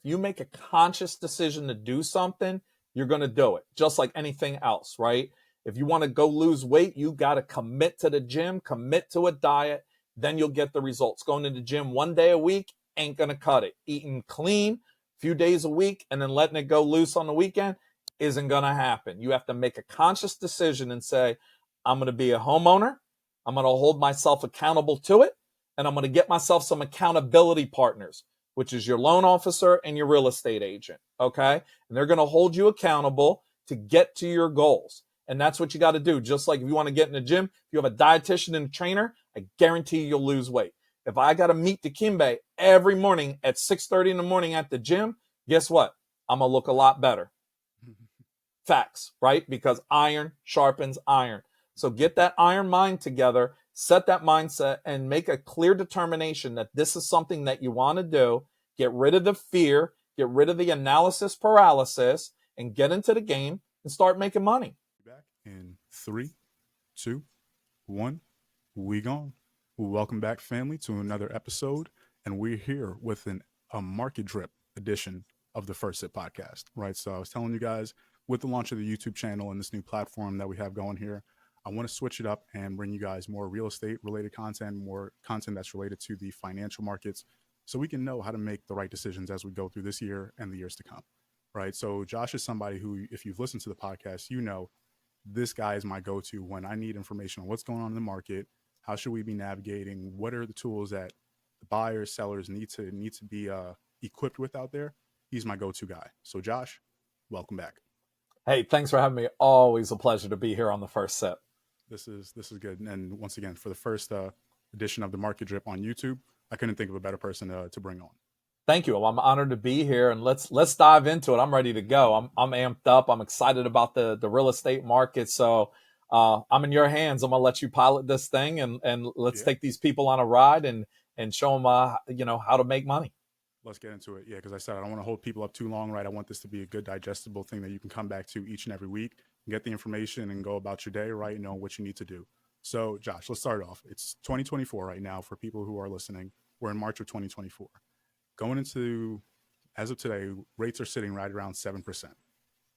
you make a conscious decision to do something, you're going to do it, just like anything else, right? If you want to go lose weight, you got to commit to the gym, commit to a diet, then you'll get the results. Going to the gym one day a week ain't going to cut it. Eating clean a few days a week and then letting it go loose on the weekend isn't going to happen. You have to make a conscious decision and say, I'm going to be a homeowner. I'm going to hold myself accountable to it. And I'm going to get myself some accountability partners, which is your loan officer and your real estate agent. Okay. And they're going to hold you accountable to get to your goals. And that's what you got to do. Just like if you want to get in the gym, if you have a dietitian and a trainer, I guarantee you'll lose weight. If I got to meet Dikembe every morning at 6:30 in the morning at the gym, guess what? I'm going to look a lot better. Facts, right? Because iron sharpens iron. So get that iron mind together, set that mindset, and make a clear determination that this is something that you want to do. Get rid of the fear, get rid of the analysis paralysis, and get into the game and start making money. Back in 3, 2, 1, we gone. Welcome back, family, to another episode, and we're here with a market drip edition of the First Sip podcast, right? So I was telling you guys, with the launch of the YouTube channel and this new platform that we have going here, I want to switch it up and bring you guys more real estate related content, more content that's related to the financial markets, so we can know how to make the right decisions as we go through this year and the years to come, right? So Josh is somebody who, if you've listened to the podcast, you know this guy is my go-to when I need information on what's going on in the market. How should we be navigating? What are the tools that the buyers, sellers need to be equipped with out there? He's my go-to guy. So Josh, welcome back. Hey, thanks for having me. Always a pleasure to be here on the First Sip. This is good. And once again, for the first edition of the Market Drip on YouTube, I couldn't think of a better person to bring on. Thank you. Well, I'm honored to be here, and let's dive into it. I'm ready to go. I'm amped up. I'm excited about the real estate market. So I'm in your hands. I'm gonna let you pilot this thing, and let's take these people on a ride and show them how to make money. Let's get into it. Yeah, because I said I don't want to hold people up too long, right? I want this to be a good digestible thing that you can come back to each and every week, get the information, and go about your day, right? And know what you need to do. So, Josh, let's start off. It's 2024 right now for people who are listening. We're in March of 2024. Going into, as of today, rates are sitting right around 7%.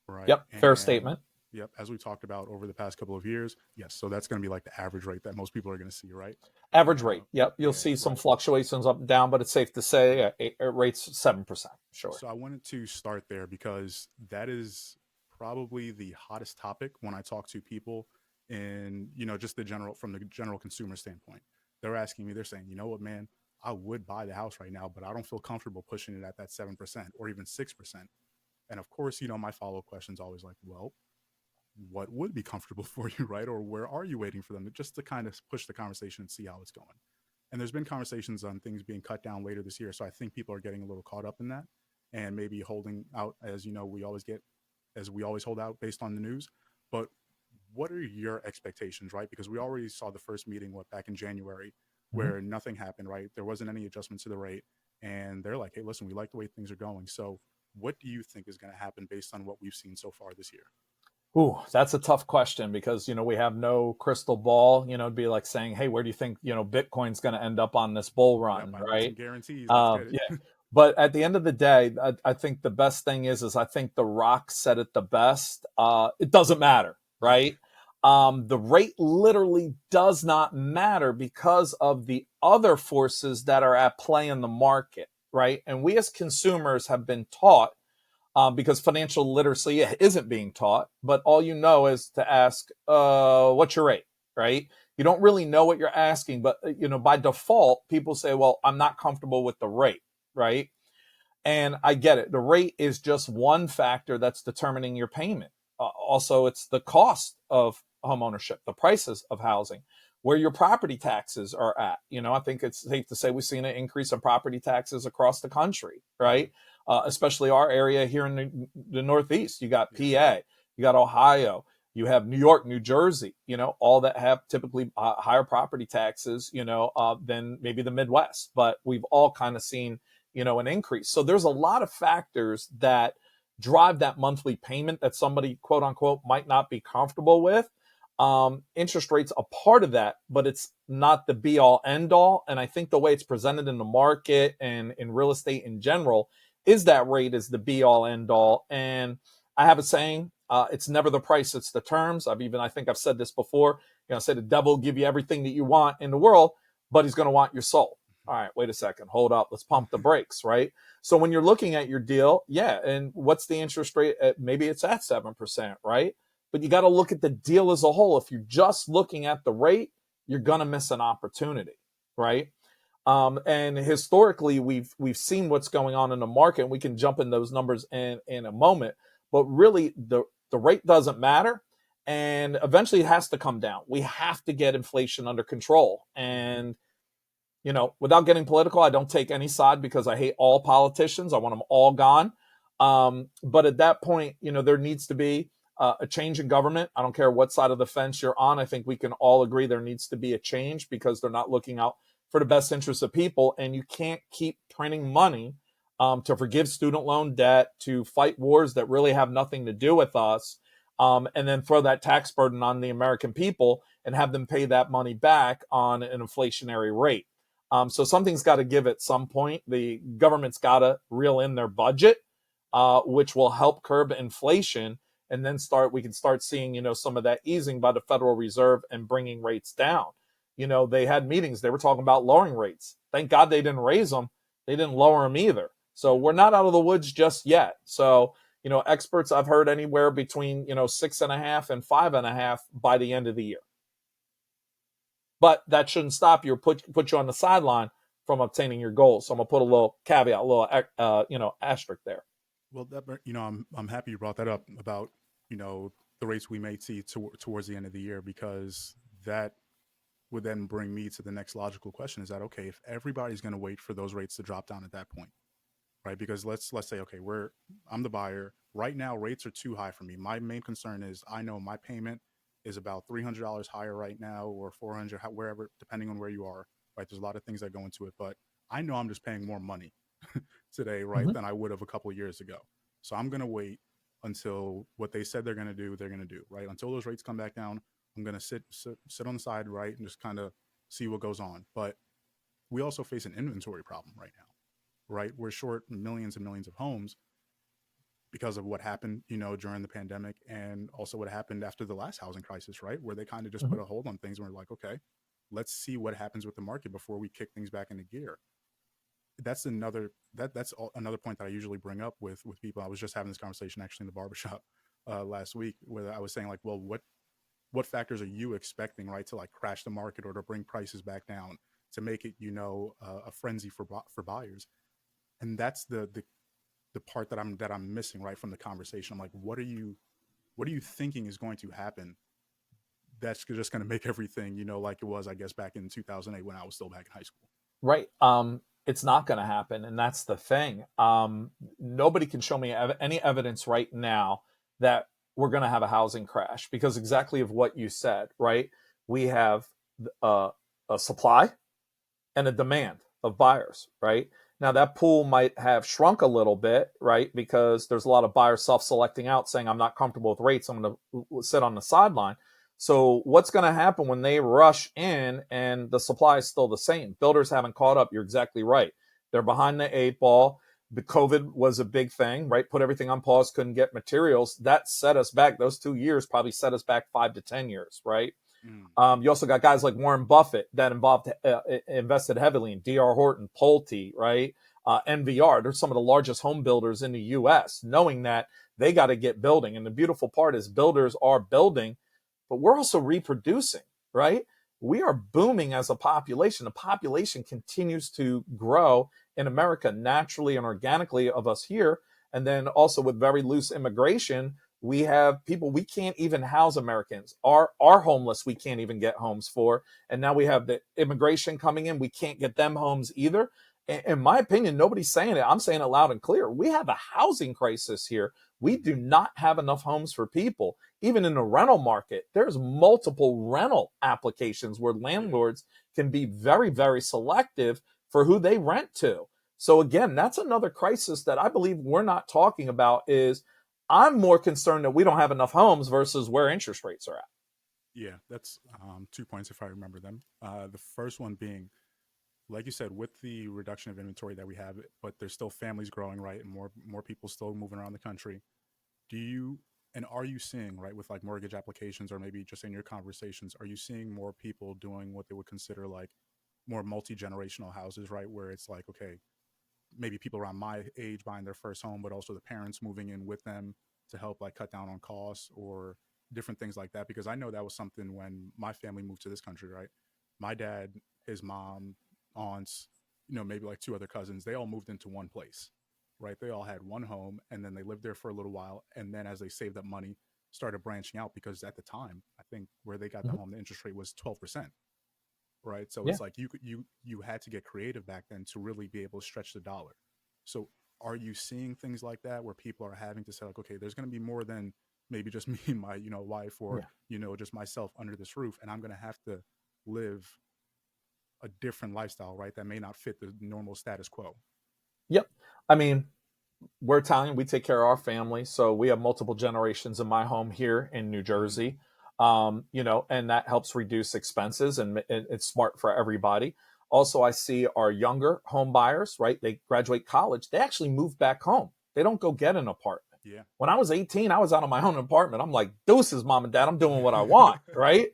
Right. Yep. Fair statement. Yep. As we talked about over the past couple of years. Yes. So that's going to be like the average rate that most people are going to see, right? Average rate. Yep. You'll see some fluctuations up and down, but it's safe to say it rates 7%. Sure. So I wanted to start there because that is probably the hottest topic when I talk to people in, just from the general consumer standpoint. They're asking me, they're saying, you know what, man, I would buy the house right now, but I don't feel comfortable pushing it at that 7% or even 6%. And of course, my follow-up question is always like, well, what would be comfortable for you, right? Or where are you waiting for them just to kind of push the conversation and see how it's going? And there's been conversations on things being cut down later this year. So I think people are getting a little caught up in that and maybe holding out, as we always hold out based on the news. But what are your expectations, right? Because we already saw the first meeting, back in January, where nothing happened, right? There wasn't any adjustment to the rate. And they're like, hey, listen, we like the way things are going. So what do you think is going to happen based on what we've seen so far this year? Ooh, that's a tough question because, we have no crystal ball. It'd be like saying, hey, where do you think, Bitcoin's going to end up on this bull run, right? Guarantees. Yeah. But at the end of the day, I think the best thing is I think The Rock said it the best. It doesn't matter, right? The rate literally does not matter because of the other forces that are at play in the market, right? And we as consumers have been taught, because financial literacy isn't being taught, but all you know is to ask, what's your rate, right? You don't really know what you're asking, but, by default, people say, well, I'm not comfortable with the rate, right? And I get it. The rate is just one factor that's determining your payment. Also, it's the cost of homeownership, the prices of housing, where your property taxes are at. I think it's safe to say we've seen an increase in property taxes across the country, right? Especially our area here in the Northeast. You got PA, you got Ohio, you have New York, New Jersey, all that have typically higher property taxes, than maybe the Midwest. But we've all kind of seen, an increase. So there's a lot of factors that drive that monthly payment that somebody, quote unquote, might not be comfortable with. Interest rates are part of that, but it's not the be all end all. And I think the way it's presented in the market and in real estate in general is that rate is the be all end all. And I have a saying, it's never the price, it's the terms. I think I've said this before. I say the devil will give you everything that you want in the world, but he's going to want your soul. All right, wait a second, hold up, let's pump the brakes, right? So when you're looking at your deal, yeah, and what's the interest rate? Maybe it's at 7%, right? But you got to look at the deal as a whole. If you're just looking at the rate, you're going to miss an opportunity, right? And historically, we've seen what's going on in the market, and we can jump in those numbers in a moment. But really, the rate doesn't matter, and eventually it has to come down. We have to get inflation under control. And without getting political, I don't take any side because I hate all politicians. I want them all gone. But at that point, there needs to be a change in government. I don't care what side of the fence you're on. I think we can all agree there needs to be a change because they're not looking out for the best interests of people. And you can't keep printing money to forgive student loan debt, to fight wars that really have nothing to do with us, and then throw that tax burden on the American people and have them pay that money back on an inflationary rate. So something's got to give at some point. The government's got to reel in their budget, which will help curb inflation. And then we can start seeing, some of that easing by the Federal Reserve and bringing rates down. They had meetings. They were talking about lowering rates. Thank God they didn't raise them. They didn't lower them either. So we're not out of the woods just yet. So, experts I've heard anywhere between, 6.5 and 5.5 by the end of the year. But that shouldn't stop you or put you on the sideline from obtaining your goals. So I'm gonna put a little caveat, a little asterisk there. Well, I'm happy you brought that up about the rates we may see towards the end of the year, because that would then bring me to the next logical question: is that okay if everybody's going to wait for those rates to drop down at that point, right? Because let's say, okay, I'm the buyer right now. Rates are too high for me. My main concern is I know my payment is about $300 higher right now, or 400, wherever, depending on where you are. Right, there's a lot of things that go into it, but I know I'm just paying more money today, right, than I would have a couple of years ago. So I'm going to wait until what they said they're going to do, right? Until those rates come back down, I'm going to sit on the side, right, and just kind of see what goes on. But we also face an inventory problem right now, right? We're short millions and millions of homes because of what happened, during the pandemic, and also what happened after the last housing crisis, right? Where they kind of just put a hold on things, and we're like, okay, let's see what happens with the market before we kick things back into gear. That's another point that I usually bring up with people. I was just having this conversation actually in the barbershop last week, where I was saying, like, well, what factors are you expecting, right, to like crash the market or to bring prices back down to make it, a frenzy for buyers? And that's the part that I'm missing, right, from the conversation. I'm like, what are you thinking is going to happen that's just going to make everything, like it was, I guess, back in 2008 when I was still back in high school? Right. It's not going to happen, and that's the thing. Nobody can show me any evidence right now that we're going to have a housing crash, because exactly of what you said, right? We have a supply and a demand of buyers, right? Now that pool might have shrunk a little bit, right? Because there's a lot of buyers self-selecting out, saying, I'm not comfortable with rates, I'm going to sit on the sideline. So what's going to happen when they rush in and the supply is still the same? Builders haven't caught up. You're exactly right. They're behind the 8 ball. The COVID was a big thing, right? Put everything on pause, couldn't get materials. That set us back. Those 2 years probably set us back 5 to 10 years, right? You also got guys like Warren Buffett that invested heavily in D.R. Horton, Pulte, right? NVR. They're some of the largest home builders in the U.S., knowing that they got to get building. And the beautiful part is builders are building, but we're also reproducing, right? We are booming as a population. The population continues to grow in America naturally and organically of us here. And then also with very loose immigration, we have people, we can't even house Americans. Our homeless, we can't even get homes for. And now we have the immigration coming in. We can't get them homes either. In my opinion, nobody's saying it. I'm saying it loud and clear. We have a housing crisis here. We do not have enough homes for people. Even in the rental market, there's multiple rental applications where landlords can be very, very selective for who they rent to. So again, that's another crisis that I believe we're not talking about. Is I'm more concerned that we don't have enough homes versus where interest rates are at. Yeah, that's 2 points if I remember them. The first one being, like you said, with the reduction of inventory that we have, but there's still families growing, right, and more people still moving around the country. Do you and are you seeing, right, with like mortgage applications, or maybe just in your conversations, are you seeing more people doing what they would consider like more multi-generational houses, right, where it's like, okay, maybe people around my age buying their first home, but also the parents moving in with them to help like cut down on costs or different things like that? Because I know that was something when my family moved to this country, right? My dad, his mom, aunts, maybe like two other cousins, they all moved into one place, right? They all had one home, and then they lived there for a little while. And then as they saved up money, started branching out, because at the time, I think where they got the Mhm. home, the interest rate was 12%, right? So Yeah. it's like you had to get creative back then to really be able to stretch the dollar. So are you seeing things like that where people are having to say like, okay, there's going to be more than maybe just me and my wife, or Yeah. just myself under this roof, and I'm going to have to live a different lifestyle, right? That may not fit the normal status quo. Yep. I mean, we're Italian. We take care of our family, so we have multiple generations in my home here in New Mm-hmm. Jersey. And that helps reduce expenses, and it's smart for everybody. Also, I see our younger home buyers, right? They graduate college, they actually move back home. They don't go get an apartment. Yeah. When I was 18, I was out of my own apartment. I'm like, deuces, mom and dad, I'm doing what I want, right?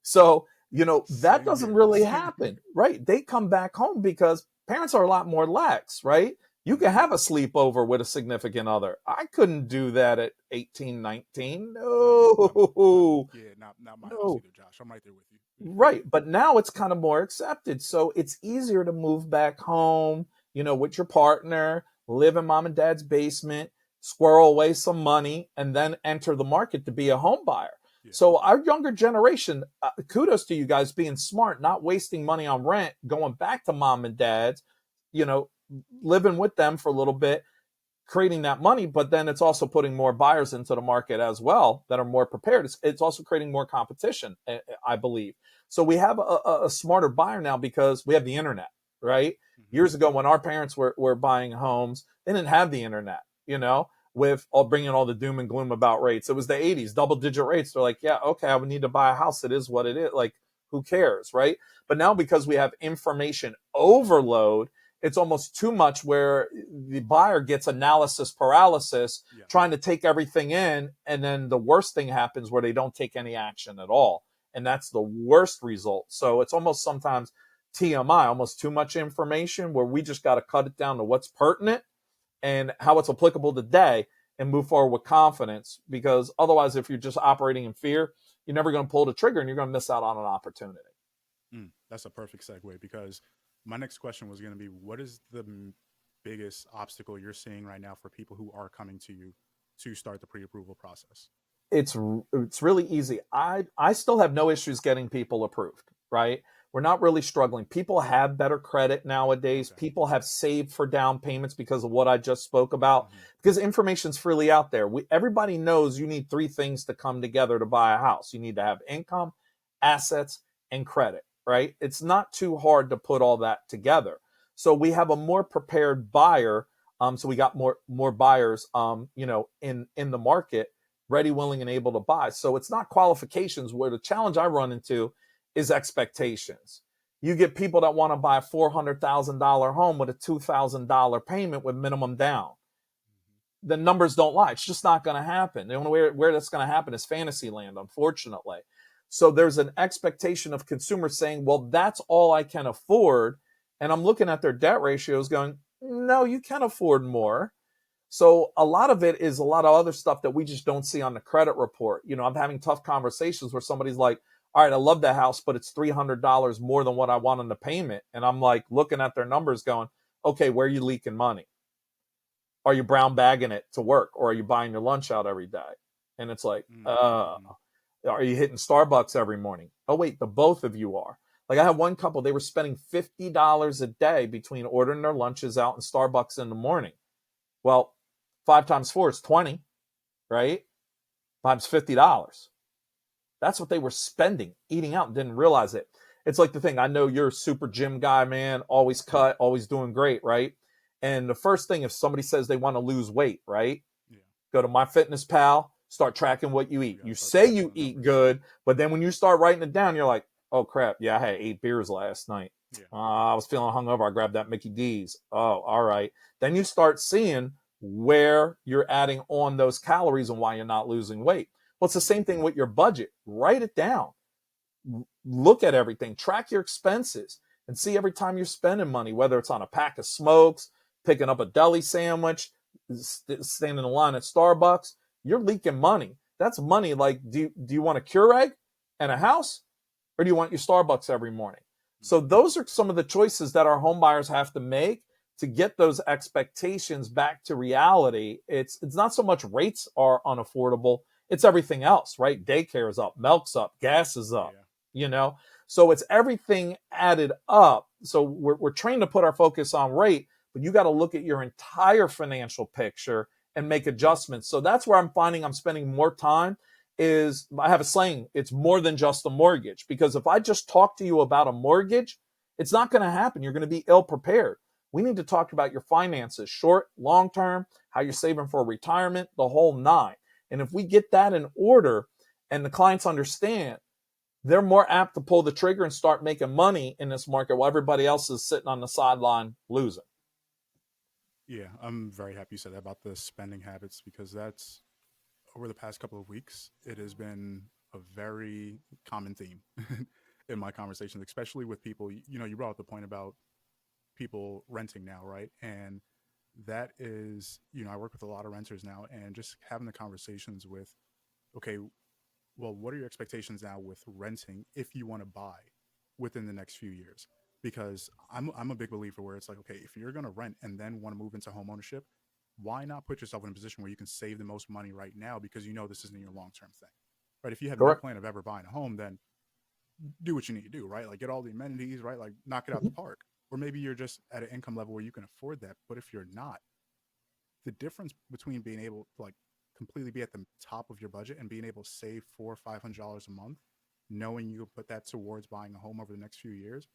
So, that Same doesn't here. really Same happen, here. right? They come back home because parents are a lot more lax, right? You can Mm-hmm. have a sleepover with a significant other. I couldn't do that at 18, 19. No, not No, yeah, not my house no. either, Josh. I'm right there with you. Right. But now it's kind of more accepted. So it's easier to move back home, with your partner, live in mom and dad's basement, squirrel away some money, and then enter the market to be a home buyer. Yeah. So our younger generation, kudos to you guys being smart, not wasting money on rent, going back to mom and dad's, you know, living with them for a little bit, creating that money, but then it's also putting more buyers into the market as well that are more prepared. It's also creating more competition, I believe. So we have a smarter buyer now because we have the internet, right? Mm-hmm. Years ago, when our parents were buying homes, they didn't have the internet, with all bringing all the doom and gloom about rates. It was the 80s, double digit rates. They're like, yeah, okay, I would need to buy a house. It is what it is. Like, who cares, right? But now because we have information overload, it's almost too much where the buyer gets analysis paralysis Yeah. trying to take everything in, and then the worst thing happens where they don't take any action at all, and that's the worst result. So it's almost sometimes TMI, almost too much information, where we just got to cut it down to what's pertinent and how it's applicable today and move forward with confidence, because otherwise, if you're just operating in fear, you're never going to pull the trigger and you're going to miss out on an opportunity. That's a perfect segue, because my next question was going to be, what is the biggest obstacle you're seeing right now for people who are coming to you to start the pre-approval process? It's really easy. I still have no issues getting people approved, right? We're not really struggling. People have better credit nowadays. Okay. People have saved for down payments because of what I just spoke about, Mm-hmm. because information's freely out there. Everybody knows you need three things to come together to buy a house. You need to have income, assets, and credit, right? It's not too hard to put all that together. So we have a more prepared buyer. So we got more buyers, in the market, ready, willing, and able to buy. So it's not qualifications. Where the challenge I run into is expectations. You get people that want to buy a $400,000 home with a $2,000 payment with minimum down. The numbers don't lie. It's just not going to happen. The only way where that's going to happen is fantasy land, unfortunately. So there's an expectation of consumers saying, well, that's all I can afford. And I'm looking at their debt ratios going, no, you can afford more. So a lot of it is a lot of other stuff that we just don't see on the credit report. I'm having tough conversations where somebody's like, all right, I love the house, but it's $300 more than what I want on the payment. And I'm like looking at their numbers going, okay, where are you leaking money? Are you brown bagging it to work, or are you buying your lunch out every day? And it's like, Mm-hmm. are you hitting Starbucks every morning? Oh, wait, the both of you are. Like, I had one couple, they were spending $50 a day between ordering their lunches out in Starbucks in the morning. Well, 5 times 4 is 20, right? Times $50. That's what they were spending eating out and didn't realize it. It's like the thing, I know you're a super gym guy, man, always cut, always doing great, right? And the first thing, if somebody says they want to lose weight, right? Yeah. Go to MyFitnessPal, start tracking what you You eat. got to You start say tracking you the eat numbers. good, but then when you start writing it down, you're like, oh crap, yeah, I had 8 beers last night. Yeah. I was feeling hungover. I grabbed that Mickey D's. Oh, all right. Then you start seeing where you're adding on those calories and why you're not losing weight. Well, it's the same thing with your budget. Write it down. Look at everything. Track your expenses and see every time you're spending money, whether it's on a pack of smokes, picking up a deli sandwich, standing in line at Starbucks. You're leaking money. That's money. Like, do you want a Keurig and a house, or do you want your Starbucks every morning? So those are some of the choices that our home buyers have to make to get those expectations back to reality. It's not so much rates are unaffordable, it's everything else, right? Daycare is up, milk's up, gas is up, Yeah. you know? So it's everything added up. So we're trained to put our focus on rate, but you got to look at your entire financial picture and make adjustments. So that's where I'm finding I'm spending more time. Is I have a saying, it's more than just a mortgage. Because if I just talk to you about a mortgage, it's not going to happen. You're going to be ill prepared. We need to talk about your finances, short, long term, how you're saving for retirement, the whole nine. And if we get that in order and the clients understand, they're more apt to pull the trigger and start making money in this market while everybody else is sitting on the sideline losing. Yeah, I'm very happy you said that about the spending habits because that's over the past couple of weeks, it has been a very common theme in my conversations, especially with people. You know, you brought up the point about people renting now, right? And that is, you know, I work with a lot of renters now, and just having the conversations with, okay, well, what are your expectations now with renting if you want to buy within the next few years? Because I'm a big believer where it's like, okay, if you're going to rent and then want to move into home ownership, why not put yourself in a position where you can save the most money right now because you know this isn't your long term thing, right? If you have no Correct. plan of ever buying a home, then do what you need to do, right? Like get all the amenities, right? Like knock it out the park. Or maybe you're just at an income level where you can afford that. But if you're not, the difference between being able to like completely be at the top of your budget and being able to save $400 or $500 a month, knowing you can put that towards buying a home over the next few years,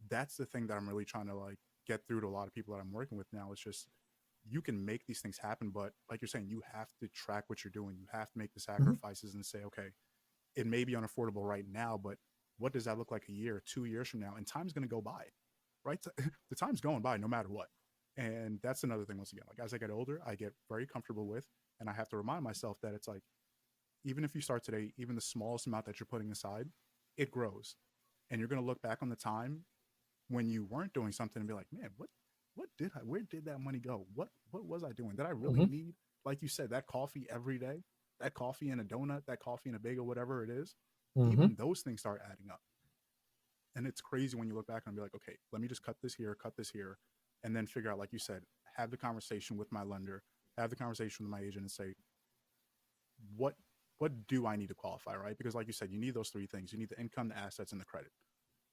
that's the thing that I'm really trying to like get through to a lot of people that I'm working with now. It's just you can make these things happen, but like you're saying, you have to track what you're doing. You have to make the Mhm. sacrifices and say, okay, it may be unaffordable right now, but what does that look like a year, 2 years from now? And time's going to go by, right? The time's going by no matter what. And that's another thing, once again, like as I get older, I get very comfortable with, and I have to remind myself that it's like, even if you start today, even the smallest amount that you're putting aside, it grows. And you're going to look back on the time when you weren't doing something and be like, man, where did that money go? What was I doing? Did I really Mhm. need, like you said, that coffee every day, that coffee and a donut, that coffee and a bagel, whatever it is? Mhm. Even those things start adding up. And it's crazy when you look back and be like, okay, let me just cut this here, and then figure out, like you said, have the conversation with my lender, have the conversation with my agent and say, what what do I need to qualify, right? Because like you said, you need those three things. You need the income, the assets, and the credit.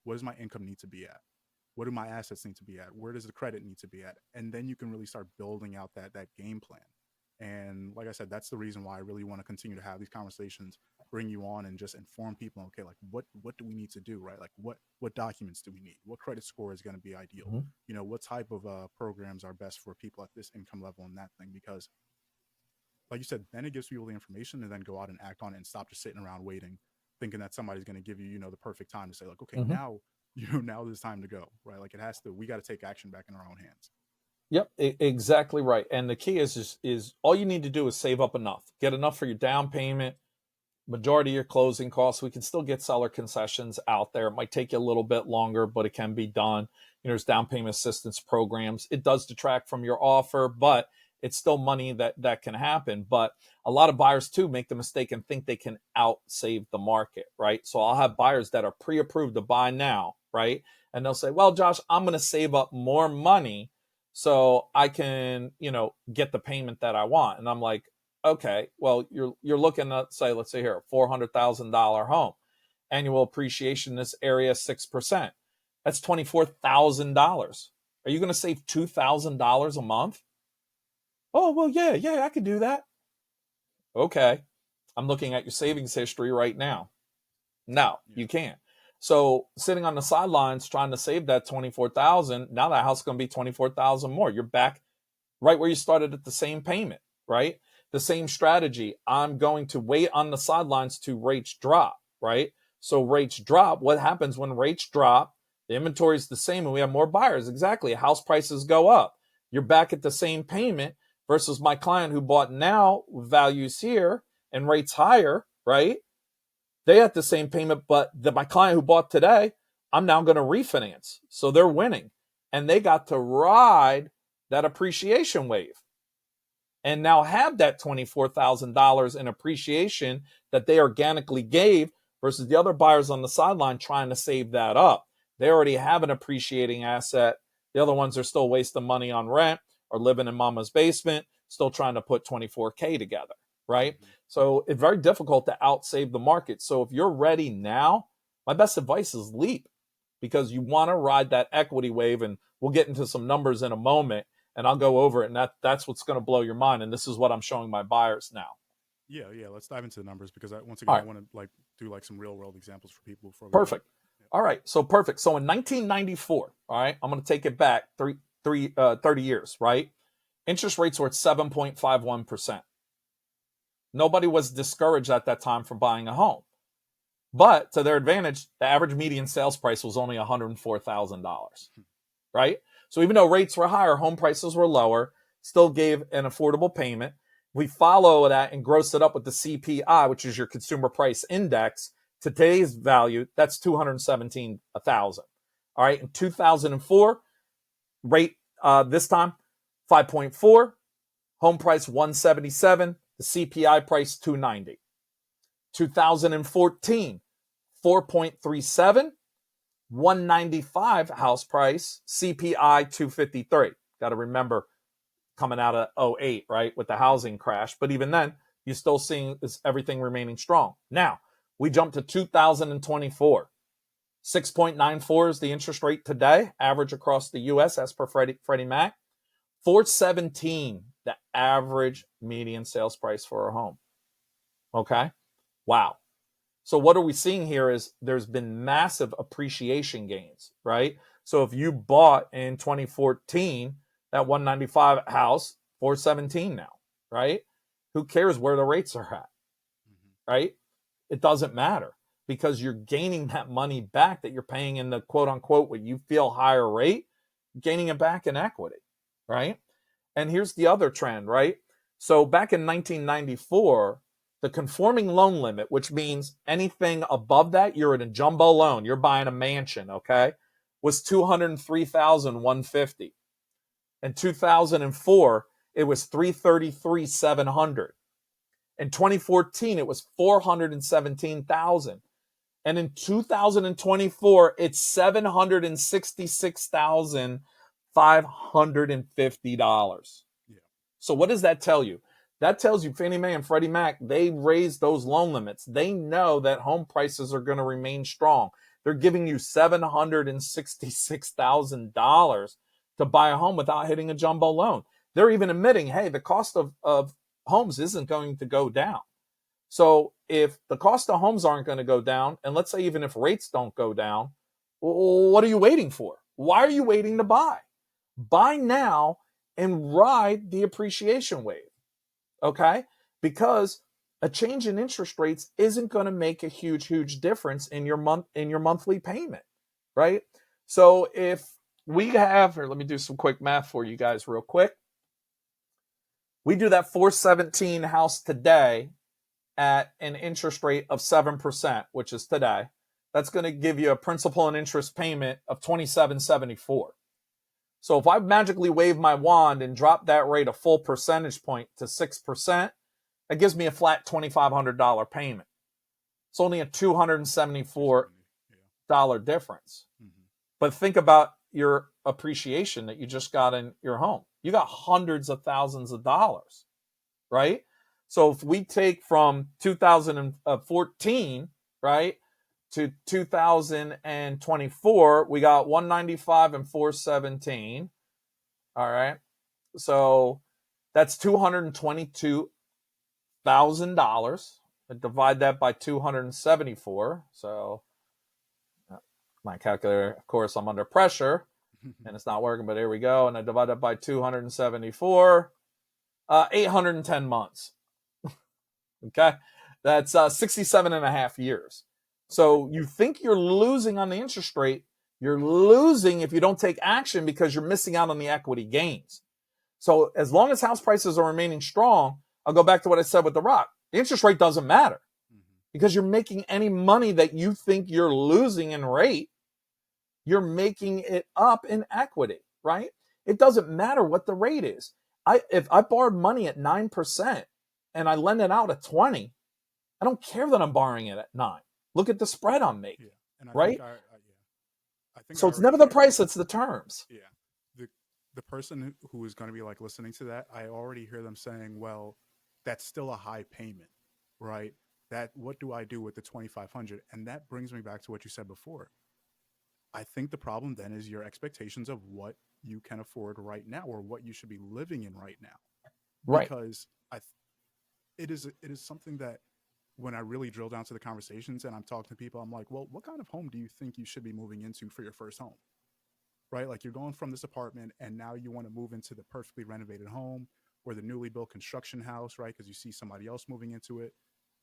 What does my income need to be at? What do my assets need to be at? Where does the credit need to be at? And then you can really start building out that game plan. And like I said, that's the reason why I really want to continue to have these conversations, bring you on and just inform people, okay, like what do we need to do, right? Like what documents do we need? What credit score is going to be ideal? Mhm. You know, what type of programs are best for people at this income level and that thing? Because like you said, then it gives people the information and then go out and act on it and stop just sitting around waiting, thinking that somebody's going to give you, you know, the perfect time to say like, okay, Mhm. now, you know, now there's time to go, right? Like it has to, we got to take action back in our own hands. Yep, exactly right. And the key is all you need to do is save up enough. Get enough for your down payment, majority of your closing costs. We can still get seller concessions out there. It might take you a little bit longer, but it can be done. You know, there's down payment assistance programs. It does detract from your offer, but it's still money that can happen. But a lot of buyers too make the mistake and think they can out save the market, right? So I'll have buyers that are pre-approved to buy now, right? And they'll say, well, Josh, I'm going to save up more money so I can, get the payment that I want. And I'm like, okay, well, you're looking at, say, let's say here, a $400,000 home, annual appreciation in this area 6%. That's $24,000. Are you going to save $2,000 a month? Oh, well, yeah, I could do that. Okay, I'm looking at your savings history right now. No, Yeah. you can't. So sitting on the sidelines trying to save that 24,000, now that house is going to be 24,000 more. You're back right where you started at the same payment, right? The same strategy. I'm going to wait on the sidelines to rates drop, right? So rates drop. What happens when rates drop? The inventory is the same and we have more buyers. Exactly. House prices go up. You're back at the same payment versus my client who bought now, values here and rates higher, right? They have the same payment, but my client who bought today, I'm now going to refinance. So they're winning. And they got to ride that appreciation wave and now have that $24,000 in appreciation that they organically gave versus the other buyers on the sideline trying to save that up. They already have an appreciating asset. The other ones are still wasting money on rent or living in mama's basement, still trying to put 24K together, right? Mm-hmm. So it's very difficult to outsave the market. So if you're ready now, my best advice is leap because you want to ride that equity wave. And we'll get into some numbers in a moment and I'll go over it. And that's what's going to blow your mind. And this is what I'm showing my buyers now. Yeah, yeah. Let's dive into the numbers because once All again, I right. want to like do like some real world examples for people before we go. Perfect. All right. So perfect. So in 1994, all right, I'm going to take it back 30 years, right? Interest rates were at 7.51%. Nobody was discouraged at that time from buying a home. But to their advantage, the average median sales price was only $104,000, right? So even though rates were higher, home prices were lower, still gave an affordable payment. We follow that and gross it up with the CPI, which is your consumer price index. To today's value, that's $217,000. All right, in 2004, rate this time 5.4, home price 177, the CPI price 290. 2014, 4.37, 195 house price, CPI 253. Got to remember coming out of 08, right, with the housing crash. But even then, you're still seeing everything remaining strong. Now, we jump to 2024. 6.94 is the interest rate today, average across the U.S. as per Freddie Mac. 417, the average median sales price for a home. Okay? Wow. So what are we seeing here is there's been massive appreciation gains, right? So if you bought in 2014, that 195 house, 417 now, right? Who cares where the rates are at, right? It doesn't matter because you're gaining that money back that you're paying in the quote unquote, what you feel higher rate, gaining it back in equity, right? And here's the other trend, right? So back in 1994, the conforming loan limit, which means anything above that, you're in a jumbo loan, you're buying a mansion, okay, was $203,150. In 2004, it was $333,700. In 2014, it was $417,000. And in 2024, it's $766,550. Yeah. So what does that tell you? That tells you Fannie Mae and Freddie Mac, they raised those loan limits. They know that home prices are going to remain strong. They're giving you $766,000 to buy a home without hitting a jumbo loan. They're even admitting, hey, the cost of homes isn't going to go down. So if the cost of homes aren't going to go down, and let's say even if rates don't go down, what are you waiting for? Why are you waiting to buy? Buy now and ride the appreciation wave. Okay? Because a change in interest rates isn't going to make a huge difference in your monthly payment, right? So if we have, or let me do some quick math for you guys real quick. We do that 417 house today at an interest rate of 7%, which is today. That's going to give you a principal and interest payment of $27.74. So if I magically wave my wand and drop that rate a full percentage point to 6%, that gives me a flat $2,500 payment. It's only a $274 difference. Mm-hmm. But think about your appreciation that you just got in your home. You got hundreds of thousands of dollars, right? So if we take from 2014, right, to 2024, we got 195 and 417. All right. So that's $222,000. I divide that by 274. So my calculator, of course, I'm under pressure and it's not working, but here we go. And I divide that by 274, 810 months. Okay. That's 67 and a half years. So you think you're losing on the interest rate, You're losing if you don't take action because you're missing out on the equity gains. So as long as house prices are remaining strong, I'll go back to what I said with the rock. The interest rate doesn't matter because you're making any money that you think you're losing in rate, you're making it up in equity, right? It doesn't matter what the rate is. If I borrowed money at 9% and I lend it out at 20, I don't care that I'm borrowing it at 9. Look at the spread I'm making, And I right? think I think I So it's already never the hear. price, it's the terms. Yeah. The person who is going to be like listening to that, I already hear them saying, "Well, that's still a high payment, right? That what do I do with the 2,500?" And that brings me back to what you said before. I think the problem then is your expectations of what you can afford right now or what you should be living in right now, Right. because it is something that when I really drill down to the conversations and I'm talking to people, I'm like, well, what kind of home do you think you should be moving into for your first home? Right? Like you're going from this apartment and now you want to move into the perfectly renovated home or the newly built construction house, right? Because you see somebody else moving into it.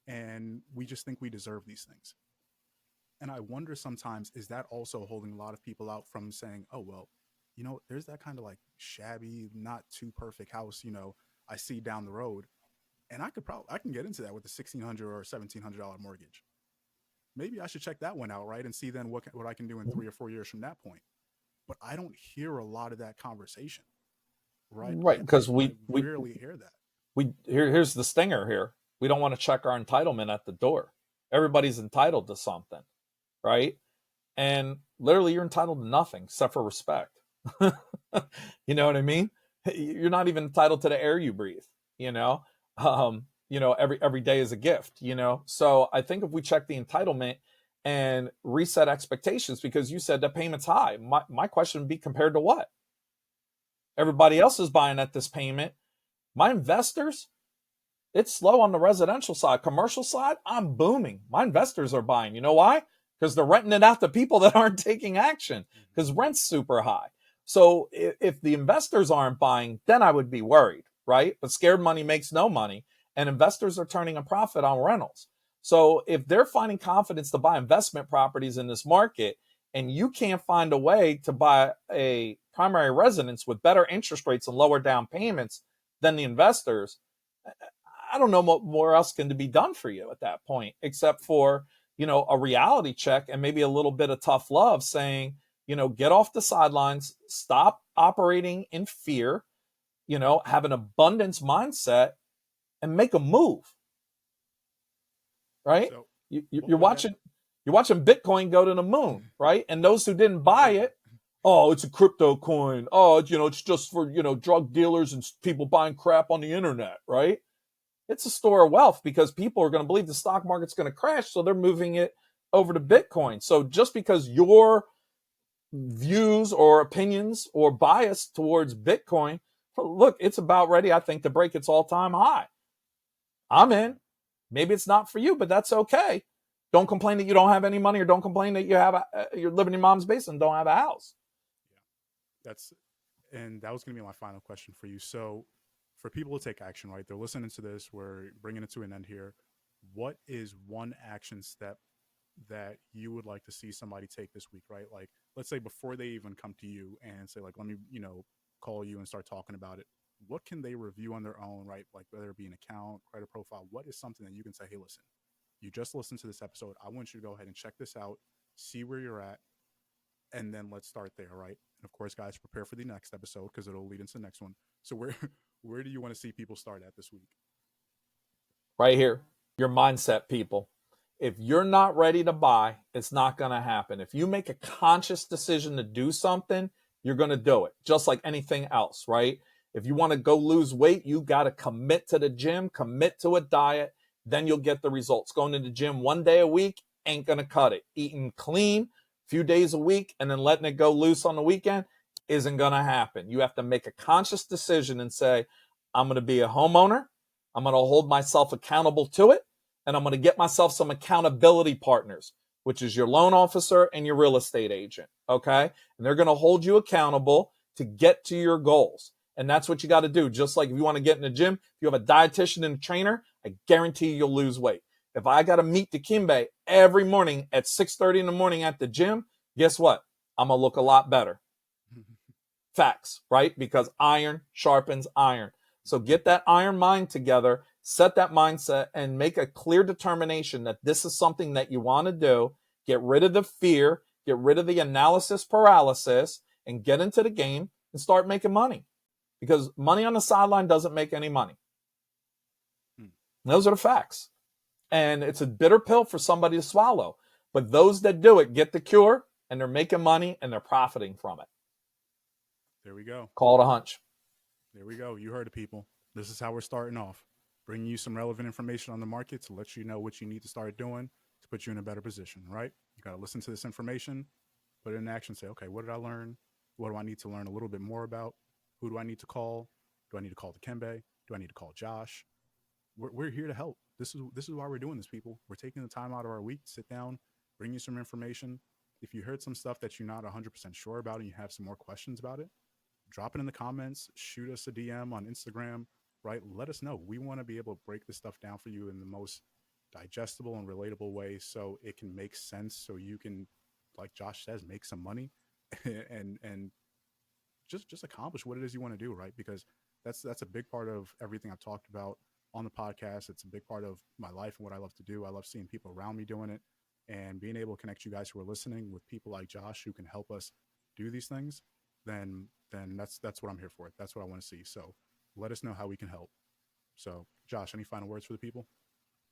And we just think we deserve these things. And I wonder sometimes, is that also holding a lot of people out from saying, oh, well, there's that kind of like shabby, not too perfect house, I see down the road. And I can get into that with a $1,600 or $1,700 mortgage. Maybe I should check that one out, right? And see then what I can do in 3 or 4 years from that point. But I don't hear a lot of that conversation, right? Right. Because I rarely hear that. here's the stinger here. We don't want to check our entitlement at the door. Everybody's entitled to something, right? And literally you're entitled to nothing except for respect. You know what I mean? You're not even entitled to the air you breathe, you know? Every day is a gift, So I think if we check the entitlement and reset expectations, because you said the payment's high. My question would be compared to what? Everybody else is buying at this payment. My investors, it's slow on the residential side. Commercial side, I'm booming. My investors are buying. You know why? Because they're renting it out to people that aren't taking action because rent's super high. So if the investors aren't buying, then I would be worried, right? But scared money makes no money, and investors are turning a profit on rentals. So if they're finding confidence to buy investment properties in this market, and you can't find a way to buy a primary residence with better interest rates and lower down payments than the investors, I don't know what more else can be done for you at that point, except for, a reality check and maybe a little bit of tough love saying, get off the sidelines, stop operating in fear, have an abundance mindset and make a move. Right? So You're watching Bitcoin go to the moon, right? And those who didn't buy it, oh, it's a crypto coin. Oh, it's just for, drug dealers and people buying crap on the internet, right? It's a store of wealth because people are going to believe the stock market's going to crash, so they're moving it over to Bitcoin. So just because your views or opinions or bias towards Bitcoin, look, it's about ready, I think, to break its all-time high. I'm in. Maybe it's not for you, but that's okay. Don't complain that you don't have any money, or don't complain that you're living in your mom's basement and don't have a house. Yeah, that was going to be my final question for you. So for people to take action, right? They're listening to this. We're bringing it to an end here. What is one action step that you would like to see somebody take this week, right? Like, let's say before they even come to you and say, like, let me, call you and start talking about it. What can they review on their own, right? Like, whether it be an account, credit profile, what is something that you can say, hey, listen, you just listened to this episode. I want you to go ahead and check this out, see where you're at, and then let's start there, right? And of course, guys, prepare for the next episode because it'll lead into the next one. So where do you want to see people start at this week? Right here, your mindset, people. If you're not ready to buy, it's not going to happen. If you make a conscious decision to do something, you're going to do it, just like anything else, right? If you want to go lose weight, you got to commit to the gym, commit to a diet, then you'll get the results. Going to the gym one day a week ain't going to cut it. Eating clean a few days a week and then letting it go loose on the weekend isn't going to happen. You have to make a conscious decision and say, I'm going to be a homeowner. I'm going to hold myself accountable to it. And I'm going to get myself some accountability partners, which is your loan officer and your real estate agent. Okay. And they're going to hold you accountable to get to your goals. And that's what you got to do. Just like if you want to get in the gym, if you have a dietitian and a trainer, I guarantee you'll lose weight. If I got to meet Dikembe every morning at 6:30 in the morning at the gym, guess what? I'm going to look a lot better. Facts, right? Because iron sharpens iron. So get that iron mind together, set that mindset, and make a clear determination that this is something that you want to do. Get rid of the fear, get rid of the analysis paralysis, and get into the game and start making money. Because money on the sideline doesn't make any money. Those are the facts. And it's a bitter pill for somebody to swallow. But those that do it get the cure, and they're making money, and they're profiting from it. There we go. Call it a hunch. There we go. You heard it, people. This is how we're starting off. Bringing you some relevant information on the market to let you know what you need to start doing to put you in a better position, right? You got to listen to this information, put it in action, say, okay, what did I learn? What do I need to learn a little bit more about? Who do I need to call? Do I need to call Dikembe? Do I need to call Josh? We're here to help. This is why we're doing this, people. We're taking the time out of our week to sit down, bring you some information. If you heard some stuff that you're not 100% sure about and you have some more questions about it, drop it in the comments, shoot us a DM on Instagram, right? Let us know. We want to be able to break this stuff down for you in the most digestible and relatable way so it can make sense, so you can, like Josh says, make some money and just accomplish what it is you want to do, right? Because that's a big part of everything I've talked about on the podcast. It's a big part of my life and what I love to do. I love seeing people around me doing it and being able to connect you guys who are listening with people like Josh who can help us do these things. Then that's what I'm here for. That's what I want to see. So let us know how we can help. So Josh, any final words for the people?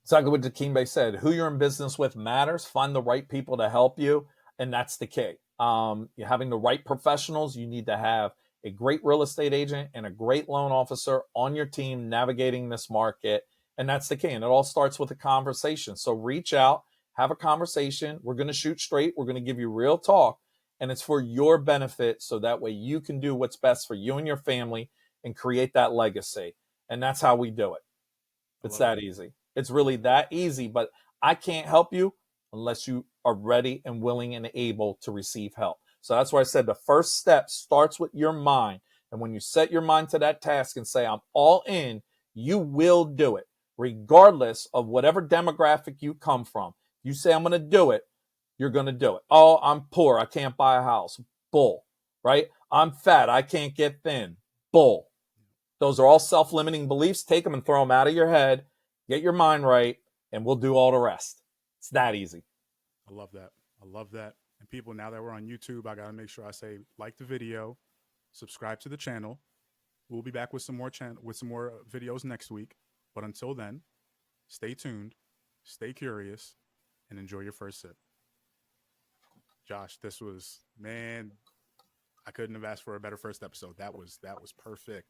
Exactly what Dikembe said. Who you're in business with matters. Find the right people to help you, and that's the key. You're having the right professionals. You need to have a great real estate agent and a great loan officer on your team navigating this market, and that's the key. And it all starts with a conversation. So reach out, have a conversation. We're going to shoot straight. We're going to give you real talk, and it's for your benefit, so that way you can do what's best for you and your family and create that legacy. And that's how we do it. It's that easy. It's really that easy, but I can't help you unless you are ready and willing and able to receive help. So that's why I said the first step starts with your mind. And when you set your mind to that task and say, I'm all in, you will do it, regardless of whatever demographic you come from. You say, I'm going to do it, you're going to do it. Oh, I'm poor, I can't buy a house. Bull, right? I'm fat, I can't get thin. Bull. Those are all self-limiting beliefs. Take them and throw them out of your head. Get your mind right, and we'll do all the rest. It's that easy. I love that. I love that. And people, now that we're on YouTube, I got to make sure I say like the video, subscribe to the channel. We'll be back with some more videos next week. But until then, stay tuned, stay curious, and enjoy your first sip. Josh, this was, man, I couldn't have asked for a better first episode. That was perfect.